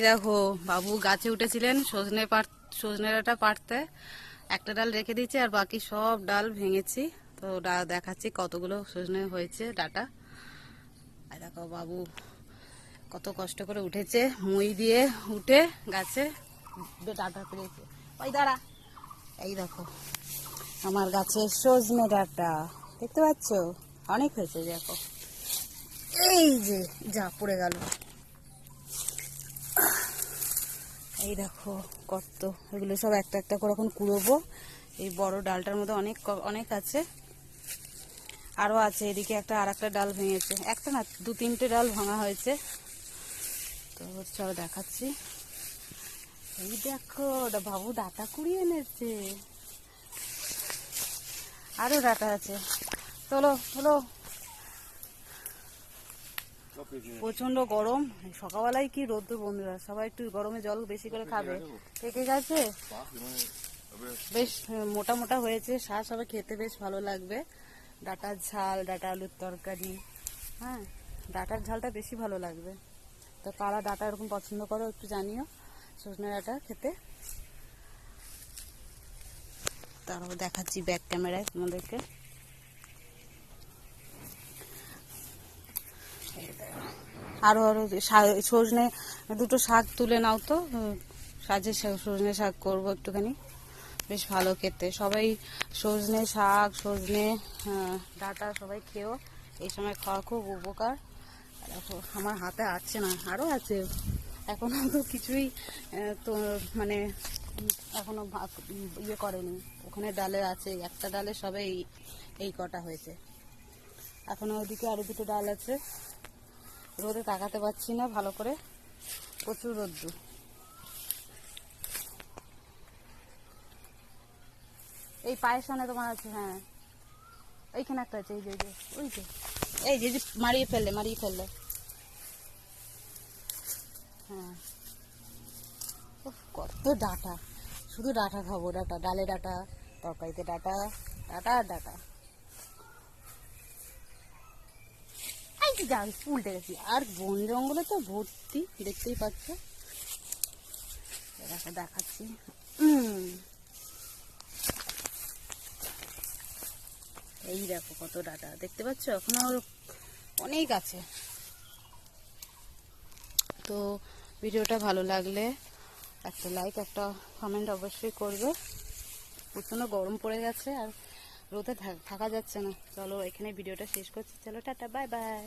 দেখো বাবু গাছে উঠেছিলেন সজনে ডাঁটা পাড়তে একটা ডাল রেখে দিয়েছি আর বাকি সব ডাল ভেঙেছি। তো দেখাচ্ছি কতগুলো সজনে হয়েছে ডাঁটা। আর দেখো বাবু কত কষ্ট করে উঠেছে, মই দিয়ে উঠে গাছে ডাঁটা পেরেছে। ওই দাঁড়া, এই দেখো আমার গাছে সজনে ডাঁটা দেখতে পাচ্ছ, অনেক হয়েছে। দেখো এই যে যা পড়ে গেল, এই দেখো কত, এগুলো সব একটা একটা করে এখন কুড়োবো। এই বড় ডালটার মধ্যে অনেক অনেক আছে, আরো আছে। এদিকে আর একটা ডাল ভেঙেছে, একটা না দু তিনটে ডাল ভাঙা হয়েছে। তো চলো দেখাচ্ছি। এই দেখো বাবু ডাঁটা কুড়িয়ে এনেছে, আরো ডাঁটা আছে। চলো চলো, প্রচন্ড গরম, সকালবেলায় কি রোদ্দু বন্ধুরা, সবাই একটু গরমে জল বেশি করে খাবে। পেকে গেছে, বেশ মোটা মোটা হয়েছে, শাঁস হবে, খেতে বেশ ভালো লাগবে। ডাঁটার ঝাল, ডাঁটা আলুর তরকারি, হ্যাঁ ডাঁটার ঝালটা বেশি ভালো লাগবে। তো কারা ডাঁটা এরকম পছন্দ করো একটু জানিও, সজনে ডাঁটা খেতে। তারপর দেখাচ্ছি ব্যাক ক্যামেরায় তোমাদেরকে। আরো আরো সজনে দুটো শাক তুলে নাও তো, সাজের সজনে শাক করবো একটুখানি, বেশ ভালো খেতে। সবাই সজনে শাক, সজনে ডাঁটা সবাই খেয়েও, এই সময় খাওয়া খুব উপকার। দেখো আমার হাতে আছে না, আরো আছে, এখনো তো কিছুই তো মানে এখনো ইয়ে করেনি। ওখানে ডালে আছে, একটা ডালে সবে এই কটা হয়েছে, এখনো ওইদিকে আরো দুটো ডাল আছে। রোদে তাকাতে পারছি না ভালো করে, প্রচুর রোদ্দুর। এই পায়ের সামনে তোমার আছে, হ্যাঁ এইখানে একটা আছে, এই যে ওই যে এই যে মারিয়ে ফেললে, হ্যাঁ। কত ডাঁটা, শুধু ডাঁটা খাবো, ডাঁটা, ডালে ডাঁটা, তরকারিতে ডাঁটা, ডাঁটা আর ডাঁটা। এই যে যা উল্টে গেছি, আর বন জঙ্গলে তো ভর্তি, দেখতেই পাচ্ছ। দেখাচ্ছি, এই দেখো কত ডাঁটা দেখতে পাচ্ছ, এখনো অনেক আছে। তো ভিডিওটা ভালো লাগলে একটা লাইক, একটা কমেন্ট অবশ্যই করবে। প্রচন্ড গরম পড়ে গেছে আর রোদে থাকা যাচ্ছে না। চলো এখানে ভিডিওটা শেষ করছি, চলো টাটা, বাই বাই।